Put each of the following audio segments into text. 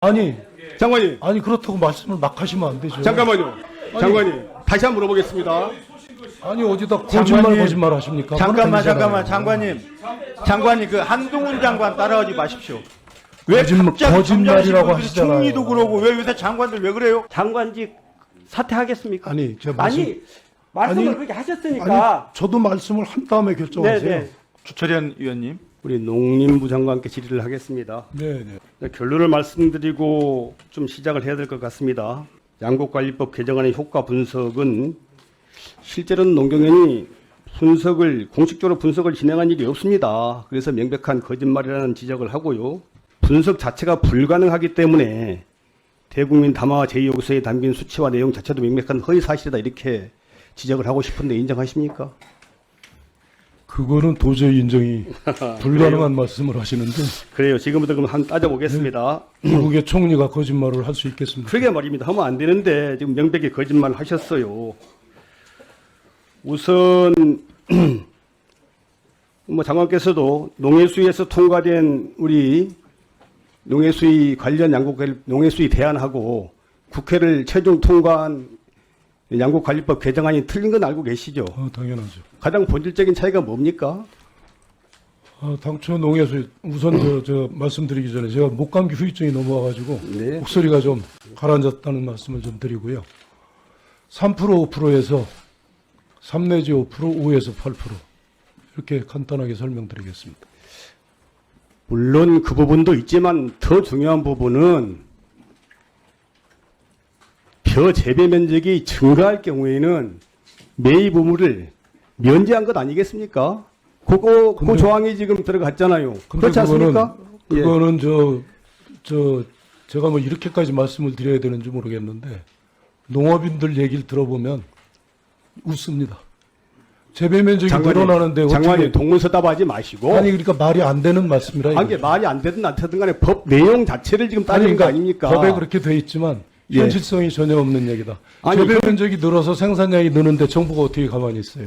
아니, 장관님, 아니 그렇다고 말씀을 막 하시면 안 되죠. 잠깐만요. 장관님, 다시 한번 물어보겠습니다. 아니 어디다 거짓말 하십니까? 장관님 그 한동훈 장관 따라하지 마십시오. 왜 거짓말이라고 하시잖아요. 총리도 그러고 왜 요새 장관들 왜 그래요? 장관직 사퇴하겠습니까? 아니, 제가 말씀을 아니, 그렇게 하셨으니까. 아니, 저도 말씀을 한 다음에 결정하세요. 네네. 주철현 의원님. 우리 농림부 장관께 질의를 하겠습니다. 네. 결론을 말씀드리고 좀 시작을 해야 될 것 같습니다. 양곡관리법 개정안의 효과 분석은 실제로는 농경연이 공식적으로 분석을 진행한 일이 없습니다. 그래서 명백한 거짓말이라는 지적을 하고요. 분석 자체가 불가능하기 때문에 대국민 담화 제2요구서에 담긴 수치와 내용 자체도 명백한 허위 사실이다 이렇게 지적을 하고 싶은데 인정하십니까? 그거는 도저히 인정이 불가능한 말씀을 하시는데 그래요. 지금부터 그럼 한번 따져보겠습니다. 미국의 총리가 거짓말을 할 수 있겠습니까? 그러게 말입니다. 하면 안 되는데 지금 명백히 거짓말을 하셨어요. 우선 뭐 장관께서도 농해수위에서 통과된 우리 농해수위 관련 농해수위 대안하고 국회를 최종 통과한 양곡관리법 개정안이 틀린 건 알고 계시죠? 당연하죠. 가장 본질적인 차이가 뭡니까? 당초 농해수 우선 저 말씀드리기 전에 제가 목감기 후유증이 넘어와가지고 네. 목소리가 좀 가라앉았다는 말씀을 좀 드리고요. 3% 5%에서 3 내지 5%, 5에서 8% 이렇게 간단하게 설명드리겠습니다. 물론 그 부분도 있지만 더 중요한 부분은 벼 재배 면적이 증가할 경우에는 매입 의무를 면제한 것 아니겠습니까? 그 조항이 지금 들어갔잖아요. 그렇지 않습니까? 그거는 제가 뭐 이렇게까지 말씀을 드려야 되는지 모르겠는데 농업인들 얘기를 들어보면 웃습니다. 재배 면적이 늘어나는데 장관님 동문서답하지 마시고 아니 그러니까 말이 안 되는 말씀이라 아니 말이 안 되든 안 되든 간에 법 내용 자체를 지금 따지는 거 아닙니까? 법에 그렇게 돼 있지만 예. 현실성이 전혀 없는 얘기다. 아니, 재배 면적이 늘어서 생산량이 느는데 정부가 어떻게 가만히 있어요?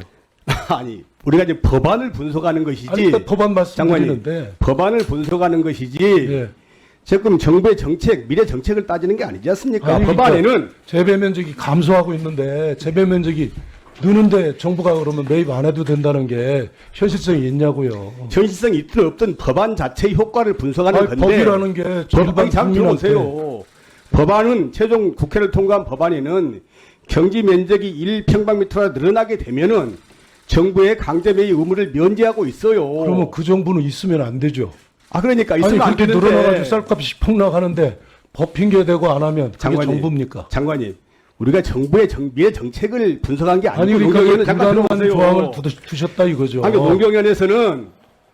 아니 우리가 이제 법안을 분석하는 것이지. 아니, 그러니까 법안 말씀드리는데 법안을 분석하는 것이지. 예. 지금 정부의 정책, 미래 정책을 따지는 게 아니지 않습니까? 아니, 법안에는 그러니까 재배 면적이 감소하고 있는데 재배 면적이 느는데 정부가 그러면 매입 안 해도 된다는 게 현실성이 있냐고요. 현실성이 있든 없든 법안 자체의 효과를 분석하는 건데 법이라는 게 법안이 잘 국민한테 들어보세요. 법안은 최종 국회를 통과한 법안에는 경지 면적이 1평방미터가 늘어나게 되면은 정부의 강제 매입 의무를 면제하고 있어요. 그러면 그 정부는 있으면 안 되죠. 그러니까 아니 있으면 안 그렇게 되는데 늘어나가지고 쌀값이 폭락하는데 법 핑계 대고 안 하면 그게 정부입니까? 장관님, 우리가 정부의 미래 정책을 분석한 게 아니고 아니 농경위원회는 그러니까 잠깐 불가능한 들어보세요. 조항을 두셨다 이거죠. 아니 농경위원회에서는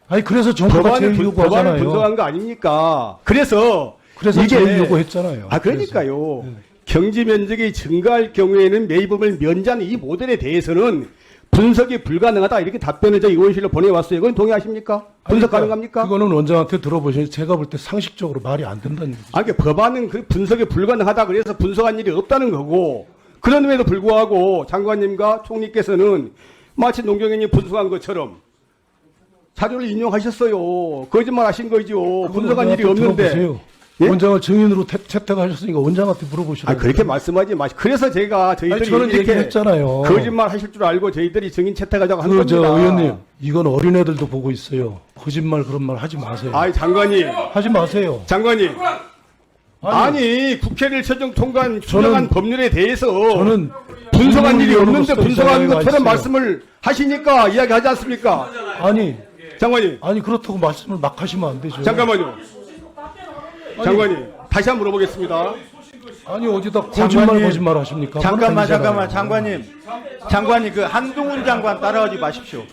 아니 그래서 정부가 제일 법안을 요구하잖아요. 분석한 거 아닙니까? 그래서 이게 이게 제일 요구했잖아요. 그러니까요. 그래서. 경지 면적이 증가할 경우에는 매입을 면제하는 이 모델에 대해서는 분석이 불가능하다 이렇게 답변을 저희 의원실로 보내왔어요. 이건 동의하십니까? 분석 가능합니까? 그거는 원장한테 들어보시니 제가 볼 때 상식적으로 말이 안 된다는 얘기죠. 그러니까 법안은 그 분석이 불가능하다 그래서 분석한 일이 없다는 거고 그런데도 불구하고 장관님과 총리께서는 마치 농경위원이 분석한 것처럼 자료를 인용하셨어요. 거짓말 하신 거죠. 분석한 일이 없는데. 들어보세요. 예? 원장을 증인으로 채택하셨으니까 원장한테 물어보시라고. 그렇게 말씀하지 마시고. 그래서 제가 저희들이 저는 이렇게 얘기했잖아요. 거짓말 하실 줄 알고 저희들이 증인 채택하자고 한 겁니다. 의원님, 이건 어린애들도 보고 있어요. 거짓말 그런 말 하지 마세요. 장관님. 하지 마세요. 장관님. 아니 국회를 최종 통과한 법률에 대해서 저는 분석한 일이 없는데 의원으로서 분석한 이 자리에 것처럼 와 말씀을 하시니까 이야기하지 않습니까? 장관님. 아니 그렇다고 말씀을 막 하시면 안 되죠. 잠깐만요. 장관님 다시 한번 물어보겠습니다. 아니 어디다 장관님, 거짓말 하십니까? 장관님 그 한동훈 장관 따라하지 마십시오.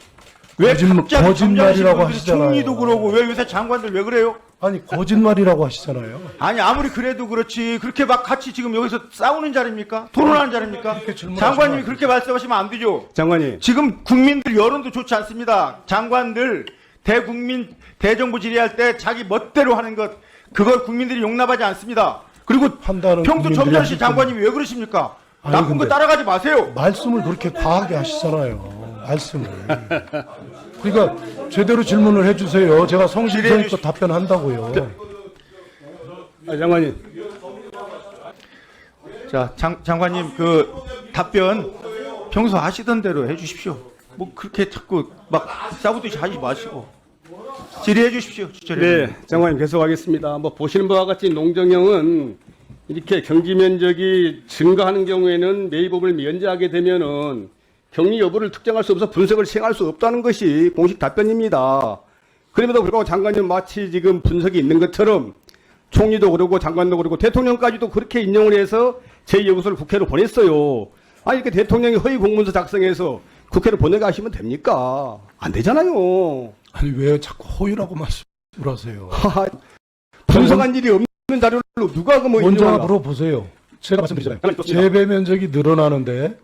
왜 거짓말이라고 하시잖아요. 총리도 그러고 왜 요새 장관들 왜 그래요? 아니 거짓말이라고 하시잖아요. 아니 아무리 그래도 그렇지 그렇게 막 같이 지금 여기서 싸우는 자리입니까? 토론하는 자리입니까? 장관님이 그렇게 말씀하시면 안 되죠. 장관님. 지금 국민들 여론도 좋지 않습니다. 장관들 대국민 대정부 질의할 때 자기 멋대로 하는 것 그걸 국민들이 용납하지 않습니다. 그리고 평소 정전시 장관님이 왜 그러십니까? 나쁜 거 따라가지 마세요. 말씀을 그렇게 과하게 하시잖아요. 말씀을. 그러니까 제대로 질문을 해주세요. 제가 성실성의껏 답변한다고요. 장관님. 자, 장관님 그 답변 평소 하시던 대로 해주십시오. 뭐 그렇게 자꾸 막 싸우듯이 하지 마시고 질의해 주십시오. 네, 장관님 계속하겠습니다. 뭐 보시는 바와 같이 농정형은 이렇게 경지 면적이 증가하는 경우에는 매입법을 면제하게 되면은 격리 여부를 특정할 수 없어 분석을 시행할 수 없다는 것이 공식 답변입니다. 그럼에도 불구하고 장관님 마치 지금 분석이 있는 것처럼 총리도 그러고 장관도 그러고 대통령까지도 그렇게 인용을 해서 제2여구서를 국회로 보냈어요. 아니 이렇게 대통령이 허위 공문서 작성해서 국회로 보내게 하시면 됩니까? 안 되잖아요. 아니 왜 자꾸 허위라고 말씀을 하세요? 분석한 일이 없는 자료를 누가 그뭐 원장으로 보세요. 제가 말씀드리잖아요. 재배 면적이 늘어나는데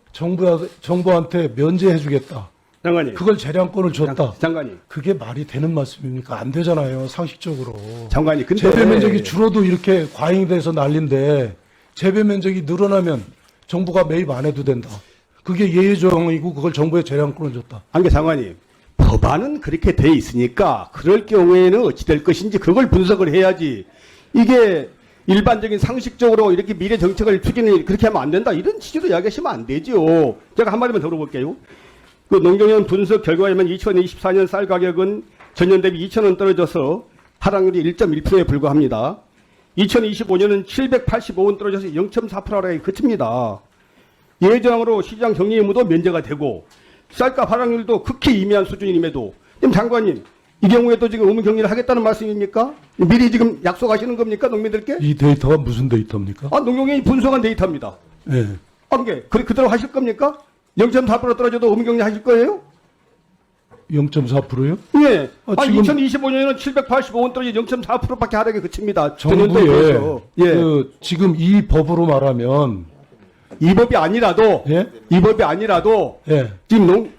정부한테 면제해주겠다. 장관님. 그걸 재량권을 줬다. 장관님. 그게 말이 되는 말씀입니까? 안 되잖아요. 상식적으로. 장관님. 근데 재배 면적이 줄어도 이렇게 과잉이 돼서 난린데 재배 면적이 늘어나면 정부가 매입 안 해도 된다. 그게 예외조항이고 그걸 정부에 재량권을 줬다. 안계 장관님. 법안은 그렇게 돼 있으니까 그럴 경우에는 어찌 될 것인지 그걸 분석을 해야지. 이게 일반적인 상식적으로 이렇게 미래 정책을 추진을 그렇게 하면 안 된다. 이런 취지로 이야기하시면 안 되죠. 제가 한마디만 더 물어볼게요. 그 농경연 분석 결과에 의하면 2024년 쌀 가격은 전년 대비 2,000원 떨어져서 하락률이 1.1%에 불과합니다. 2025년은 785원 떨어져서 0.4% 하락에 그칩니다. 예정으로 시장 격리 의무도 면제가 되고 쌀값 하락률도 극히 미미한 수준임에도 지금 장관님 이 경우에도 지금 의무 격리를 하겠다는 말씀입니까? 미리 지금 약속하시는 겁니까 농민들께? 이 데이터가 무슨 데이터입니까? 농경연이 분석한 데이터입니다. 네. 이게 그대로 하실 겁니까? 0.4% 떨어져도 의무 격리 하실 거예요? 0.4%요? 예. 지금 2025년에는 785원 떨어져 0.4%밖에 하락에 그칩니다. 정부에 예. 지금 이 법으로 말하면 이 법이 아니라도 예? 이 법이 아니라도 예. 지금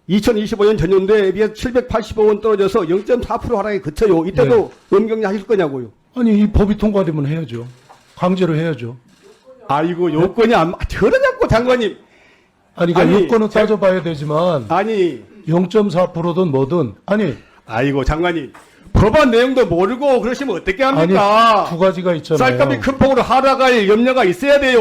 2025년 전년도에 비해서 785원 떨어져서 0.4% 하락에 그쳐요. 이때도 의무격리 하실 거냐고요. 아니 이 법이 통과되면 해야죠. 강제로 해야죠. 아이고 요건이 안 그러냐고 장관님. 아니 그러니까 아니, 요건은 따져봐야 되지만 아니 0.4%든 뭐든 아이고 장관님 법안 내용도 모르고 그러시면 어떻게 아니 합니까? 두 가지가 있잖아요. 쌀값이 큰 폭으로 하락할 염려가 있어야 돼요.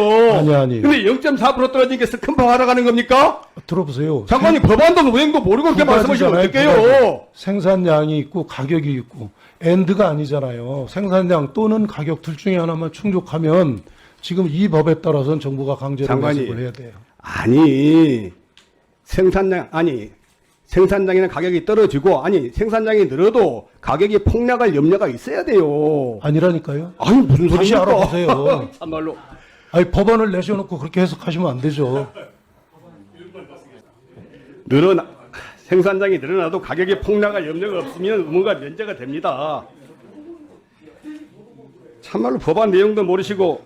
아니. 근데 0.4% 떨어진 게 큰 폭 하락하는 겁니까? 들어보세요. 장관님 법안도 내용도 모르고 그렇게 말씀하시면 어떡해요? 생산량이 있고 가격이 있고 엔드가 아니잖아요. 생산량 또는 가격 둘 중에 하나만 충족하면 지금 이 법에 따라서는 정부가 강제로 장관님. 매수를 해야 돼요. 아니 생산량이나 가격이 떨어지고 생산량이 늘어도 가격이 폭락할 염려가 있어야 돼요. 아니라니까요. 아니 무슨 다시 소리입니까? 알아보세요. 참말로. 아니 법안을 내셔놓고 그렇게 해석하시면 안 되죠. 생산량이 늘어나도 가격이 폭락할 염려가 없으면 의무가 면제가 됩니다. 참말로 법안 내용도 모르시고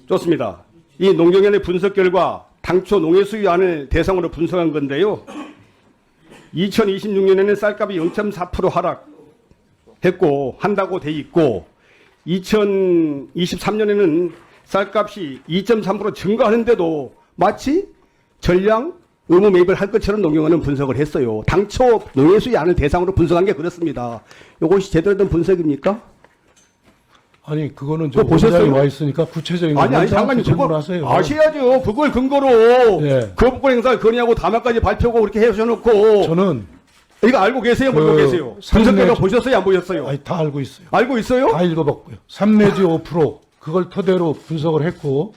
좋습니다. 이 농경연의 분석 결과 당초 농해 수위안을 대상으로 분석한 건데요. 2026년에는 쌀값이 0.4% 하락했고 한다고 돼 있고 2023년에는 쌀값이 2.3% 증가하는데도 마치 전량 의무 매입을 할 것처럼 농경원은 분석을 했어요. 당초 농해 수위안을 대상으로 분석한 게 그렇습니다. 이것이 제대로 된 분석입니까? 아니 그거는 저 보셨어요? 원장이 와 있으니까 구체적인 아니 장관님 그걸 질문하세요. 아셔야죠. 그걸 근거로 예. 거부권 행사를 건의하고 다만까지 발표하고 그렇게 해주셔놓고 저는 이거 알고 계세요? 모르고 계세요? 분석 결과 보셨어요? 안 보셨어요? 아니 다 알고 있어요. 알고 있어요? 다 읽어봤고요. 3 내지 5% 그걸 토대로 분석을 했고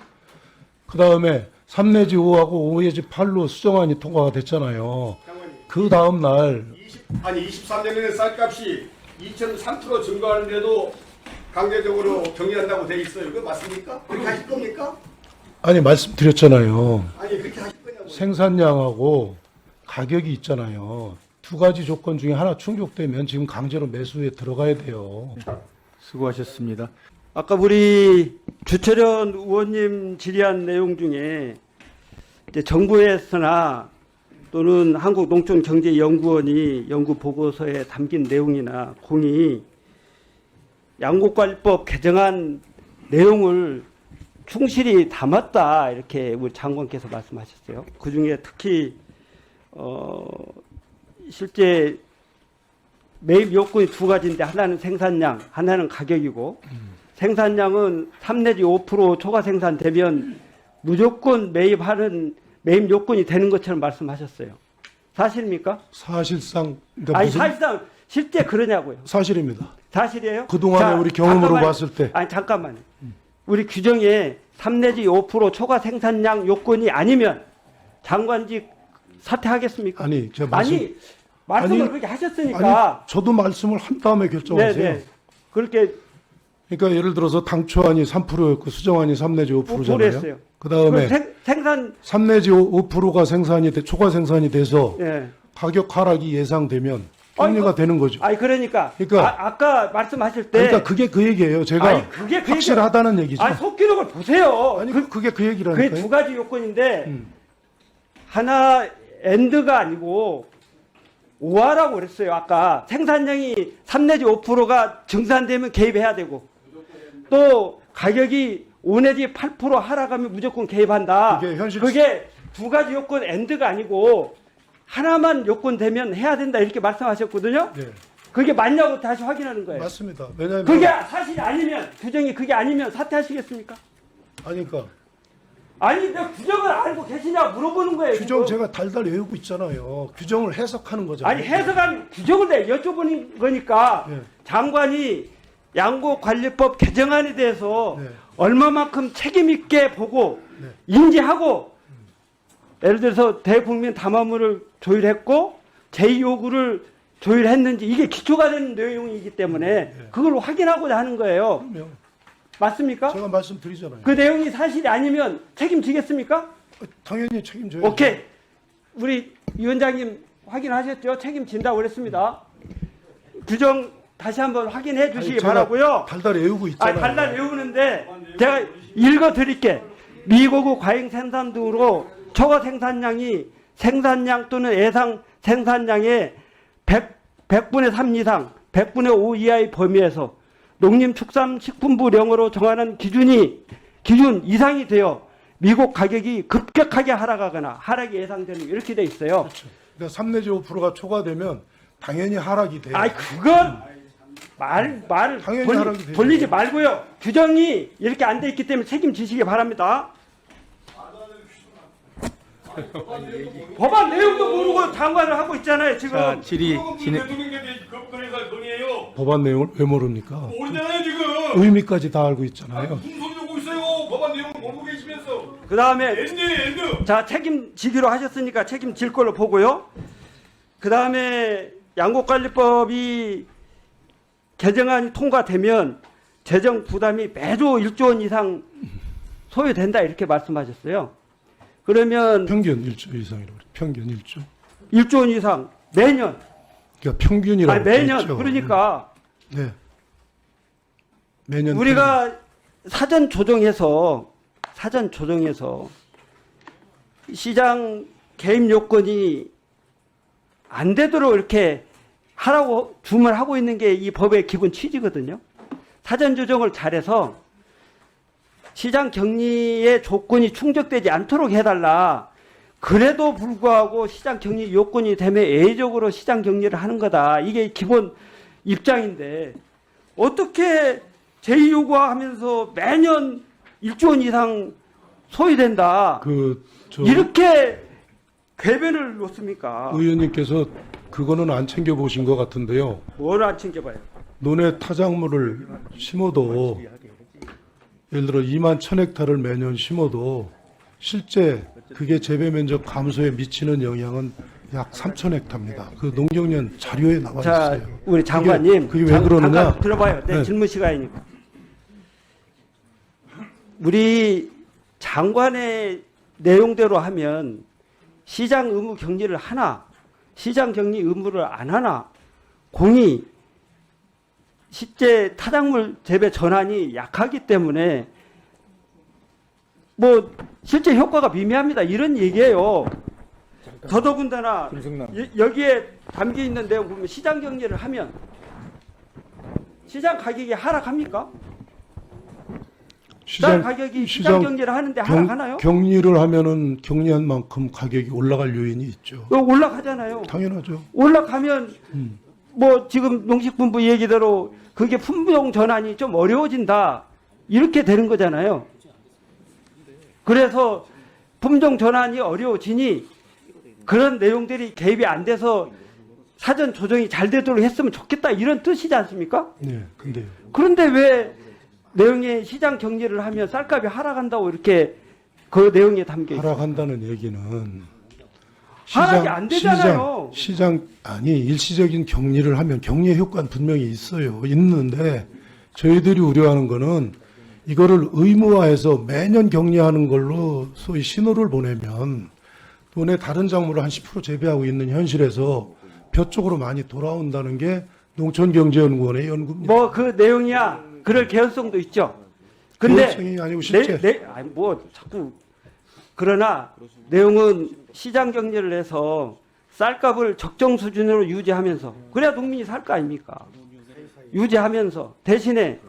그 다음에 3 내지 5하고 5 내지 8로 수정안이 통과가 됐잖아요. 그 다음 날 23년에는 쌀값이 2.3% 증가하는데도 강제적으로 격리한다고 돼 있어요. 그거 맞습니까? 그렇게 하실 겁니까? 아니 말씀드렸잖아요. 아니 그렇게 하실 거냐고. 생산량하고 가격이 있잖아요. 두 가지 조건 중에 하나 충족되면 지금 강제로 매수에 들어가야 돼요. 수고하셨습니다. 아까 우리 주철현 의원님 질의한 내용 중에 이제 정부에서나 또는 한국농촌경제연구원이 연구 보고서에 담긴 내용이나 공이 양곡관리법 개정안 내용을 충실히 담았다 이렇게 우리 장관께서 말씀하셨어요. 그 중에 특히 실제 매입 요건이 두 가지인데 하나는 생산량, 하나는 가격이고 생산량은 3 내지 5% 초과 생산되면 무조건 매입 요건이 되는 것처럼 말씀하셨어요. 사실입니까? 사실상 그러니까 아니 무슨- 사실상 실제 그러냐고요. 사실입니다. 사실이에요? 그동안에 자, 우리 경험으로 잠깐만요. 봤을 때 아니 잠깐만요. 우리 규정에 3 내지 5% 초과 생산량 요건이 아니면 장관직 사퇴하겠습니까? 아니 제가 말씀 아니 말씀을 아니, 그렇게 하셨으니까. 아니 저도 말씀을 한 다음에 결정하세요. 네네. 그렇게 그러니까 예를 들어서 당초안이 3%였고 수정안이 3 내지 5%잖아요. 했어요. 그 다음에 생산 3 내지 5%가 초과 생산이 돼서 예. 가격 하락이 예상되면 격리가 아니, 되는 거죠. 아니 그러니까, 그러니까- 아까 말씀하실 때 그러니까 그게 그 얘기예요. 제가 아니, 그게 그 확실하다는 얘기죠. 아니 속기록을 보세요. 아니 그, 그게 그 그게 얘기라니까요. 두 가지 요건인데 음. 하나 엔드가 아니고 오하라고 그랬어요. 아까 생산량이 3 내지 5%가 증산되면 개입해야 되고 또 가격이 5 내지 8% 하락하면 무조건 개입한다. 그게 현실- 그게 두 가지 요건 엔드가 아니고 하나만 요건 되면 해야 된다 이렇게 말씀하셨거든요. 네, 그게 맞냐고 다시 확인하는 거예요. 맞습니다. 왜냐하면 그게 사실이 아니면 규정이 그게 아니면 사퇴하시겠습니까? 아니 그러니까 아니 내 규정을 알고 계시냐 물어보는 거예요. 규정 지금. 제가 달달 외우고 있잖아요. 규정을 해석하는 거잖아요. 아니 해석한 규정을 내 여쭤보는 거니까 네. 장관이 양곡관리법 개정안에 대해서 네. 얼마만큼 책임 있게 보고 네. 인지하고 예를 들어서 대국민 담화문을 조율했고 제2요구를 조율했는지 이게 기초가 되는 내용이기 때문에 그걸 확인하고자 하는 거예요. 그러면 맞습니까? 제가 말씀드리잖아요. 그 내용이 사실이 아니면 책임지겠습니까? 당연히 책임져야죠. 오케이. 우리 위원장님 확인하셨죠? 책임진다고 그랬습니다. 규정 다시 한번 확인해 주시기 아니, 제가 바라고요. 달달 외우고 있잖아요. 아니, 달달 외우는데 제가 읽어 드릴게. 미고구 과잉 생산 등으로 초과 생산량이 생산량 또는 예상 생산량의 100분의 3 이상, 100분의 5 이하의 범위에서 농림축산식품부령으로 정하는 기준 이상이 되어 미국 가격이 급격하게 하락하거나 하락이 예상되는 이렇게 돼 있어요. 그렇죠. 그러니까 3 내지 5%가 초과되면 당연히 하락이 돼요. 아이 그건 말을 당연히 하락이 되죠. 돌리지 말고요. 규정이 이렇게 안 돼 있기 때문에 책임지시기 바랍니다. 법안 내용도 모르고 장관을 하고 있잖아요 지금. 자, 질의 진행. 법안 내용을 왜 모릅니까? 모르잖아요 지금. 의미까지 다 알고 있잖아요. 무슨 소리 하고 있어요? 법안 내용을 모르고 계시면서. 그 다음에 엔드. 자 책임지기로 하셨으니까 책임질 걸로 보고요. 그 다음에 양곡관리법이 개정안이 통과되면 재정 부담이 매주 1조 원 이상 소요된다 이렇게 말씀하셨어요. 그러면 평균 1조 이상이라고 그래요. 평균 1조. 1조 원 이상 매년 그러니까 평균이라고 아니 매년 했죠. 그러니까 네. 매년 우리가 사전 조정해서 시장 개입 요건이 안 되도록 이렇게 하라고 주문하고 있는 게 이 법의 기본 취지거든요. 사전 조정을 잘해서 시장 격리의 조건이 충족되지 않도록 해달라. 그래도 불구하고 시장 격리 요건이 되면 예외적으로 시장 격리를 하는 거다. 이게 기본 입장인데 어떻게 제2요구하면서 매년 1조 원 이상 소요된다. 이렇게 궤변을 놓습니까? 의원님께서 그거는 안 챙겨 보신 것 같은데요. 뭘 안 챙겨봐요? 논에 타작물을 심어도 예를 들어 2만 1,000헥타를 매년 심어도 실제 그게 재배 면적 감소에 미치는 영향은 약 3,000헥타입니다. 그 농경련 자료에 나와 자, 있어요. 우리 장관님, 그게 왜 그러느냐? 잠깐 들어봐요. 내 네. 질문 시간이니까. 우리 장관의 내용대로 하면 시장 의무 격리를 하나, 시장 격리 의무를 안 하나, 공이 실제 타작물 재배 전환이 약하기 때문에 뭐 실제 효과가 미미합니다. 이런 얘기예요. 더더군다나 여기에 담겨 있는 내용 보면 시장 격리를 하면 시장 가격이 하락합니까? 쌀 가격이 시장 격리를 하는데 하락하나요? 격리를 하면은 격리한 만큼 가격이 올라갈 요인이 있죠. 올라가잖아요. 당연하죠. 올라가면 뭐 지금 농식품부 얘기대로 그게 품종 전환이 좀 어려워진다. 이렇게 되는 거잖아요. 그래서 품종 전환이 어려워지니 그런 내용들이 개입이 안 돼서 사전 조정이 잘 되도록 했으면 좋겠다 이런 뜻이지 않습니까? 네, 근데요. 그런데 왜 내용에 시장 격리를 하면 쌀값이 하락한다고 이렇게 그 내용에 담겨 있어요? 하락한다는 얘기는 하락이 안 되잖아요. 아니 일시적인 격리를 하면 격리의 효과는 분명히 있는데 저희들이 우려하는 거는 이거를 의무화해서 매년 격리하는 걸로 소위 신호를 보내면 돈에 다른 작물을 한 10% 재배하고 있는 현실에서 벼 쪽으로 많이 돌아온다는 게 농촌경제연구원의 연구입니다. 뭐 그 내용이야 그럴 개연성도 있죠. 근데 개연성이 아니고 실제. 아니 뭐 자꾸 그러나 내용은 시장 격리를 해서 쌀값을 적정 수준으로 유지하면서 그래야 농민이 살 거 아닙니까? 유지하면서 대신에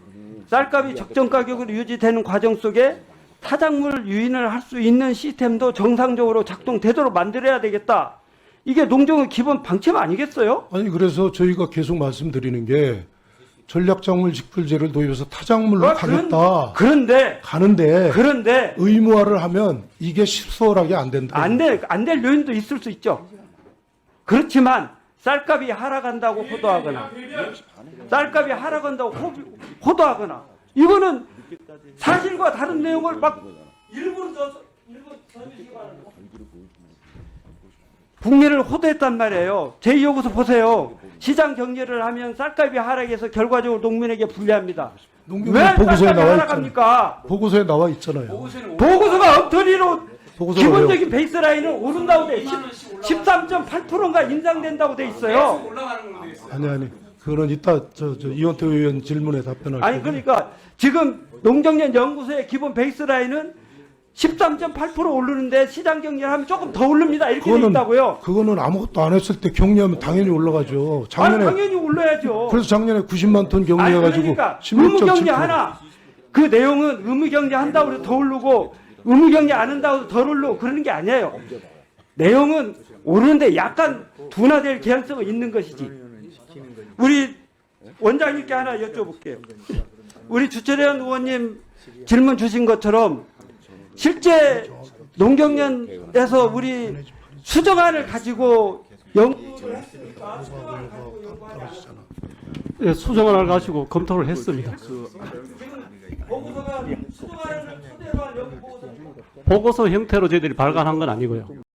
쌀값이 적정 가격으로 유지되는 과정 속에 타작물 유인을 할 수 있는 시스템도 정상적으로 작동되도록 만들어야 되겠다. 이게 농정의 기본 방침 아니겠어요? 아니 그래서 저희가 계속 말씀드리는 게 전략작물 직불제를 도입해서 타작물로 가겠다. 그런데 의무화를 하면 이게 수월하게 안 된다. 안 될 요인도 있을 수 있죠. 그렇지만 쌀값이 하락한다고 호도하거나 쌀값이 하락한다고 호도하거나 이거는 사실과 다른 내용을 막 일부러 써서 국민을 호도했단 말이에요. 제2요구서 보세요. 시장 격리를 하면 쌀값이 하락해서 결과적으로 농민에게 불리합니다. 왜 보고서에 쌀값이 나와 하락합니까? 보고서에 나와 있잖아요. 보고서가 엉터리로 보고서가 기본적인 베이스라인은 오른다고 돼 13.8%가 인상된다고 돼 있어요. 아니 그거는 이따 저 이원태 의원 질문에 답변할 아니 거고요. 그러니까 지금 농정년 연구소의 기본 베이스라인은 13.8% 오르는데 시장 격리를 하면 조금 더 오릅니다. 이렇게 돼 있다고요. 그거는 아무것도 안 했을 때 격리하면 당연히 올라가죠. 아니 작년에 당연히 올라야죠. 그래서 작년에 90만 톤 아니 격리해가지고 그러니까 의무격리 16.7%. 하나 그 내용은 의무격리 한다고 해서 더 오르고 의무격리 안 한다고 해서 덜 오르고 그러는 게 아니에요. 내용은 오르는데 약간 둔화될 개연성은 있는 것이지. 우리 원장님께 하나 여쭤볼게요. 우리 주철현 의원님 질문 주신 것처럼 실제 농경연에서 우리 수정안을 가지고 연구를 했습니까? 예, 수정안을 가지고 검토를 했습니다. 보고서가 수정안을 토대로 한 연구 보고서 보고서 형태로 저희들이 발간한 건 아니고요.